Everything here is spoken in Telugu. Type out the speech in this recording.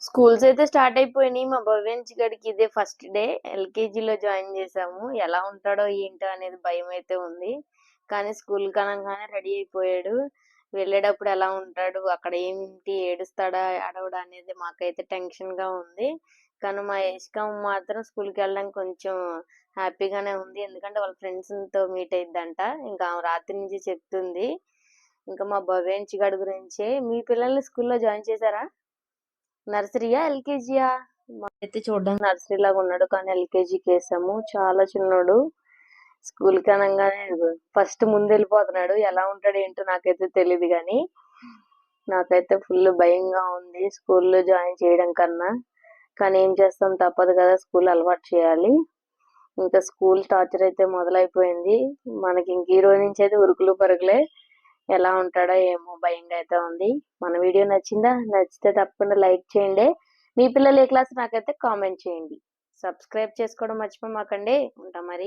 స్కూల్స్ అయితే స్టార్ట్ అయిపోయినాయి. మా భవ్యాంశ్ గడికి ఇదే ఫస్ట్ డే. ఎల్‌కేజీలో జాయిన్ చేశాము. ఎలా ఉంటాడో ఏంటో అనేది భయమైతే ఉంది. కానీ స్కూల్‌కి అనంగానే రెడీ అయిపోయాడు. వెళ్ళేటప్పుడు ఎలా ఉంటాడు? అక్కడ ఏంటి ఏడుస్తాడా? ఏడవడా? అనేది మాకైతే టెన్షన్‌గా ఉంది. కానీ మా యష్కమ్ మాత్రం స్కూల్‌కి వెళ్ళడానికి కొంచెం హ్యాపీగానే ఉంది. ఎందుకంటే వాళ్ళ ఫ్రెండ్స్‌తో మీట్ అయిద్దంట. ఇంకా ఆమె రాత్రి నుంచి చెప్తుంది. ఇంకా మా భవ్యాంశ్ గడి గురించే. మీ పిల్లల్ని స్కూల్‌లో జాయిన్ చేశారా? నర్సరీయా? ఎల్‌కేజీయా? మాకైతే చూడడానికి నర్సరీ లాగా ఉన్నాడు. కానీ ఎల్‌కేజీకి వేసాము. చాలా చిన్నోడు. స్కూల్‌కి అనంగానే ఫస్ట్ ముందెళ్ళిపోతున్నాడు. ఎలా ఉంటాడో ఏంటో నాకైతే తెలీదు గానీ, నాకైతే ఫుల్ భయంగా ఉంది స్కూల్‌లో జాయిన్ చేయడం కన్నా. కానీ ఏం చేస్తాం తప్పదు కదా! స్కూల్ అలవాటు చేయాలి. ఇంకా స్కూల్ టార్చర్ అయితే మొదలైపోయింది. మనకి ఇంక ఈ రోజు నుంచి అయితే ఉరుకులు పరుగులే. ఎలా ఉంటాడో ఏమో భయంగా అయితే ఉంది. మన వీడియో నచ్చిందా? నచ్చితే తప్పకుండా లైక్ చేయండి. మీ పిల్లలు ఏ క్లాస్ నాకైతే కామెంట్ చేయండి. సబ్స్క్రైబ్ చేసుకోవడం మర్చిపోమాకండి. ఉంటా మరి.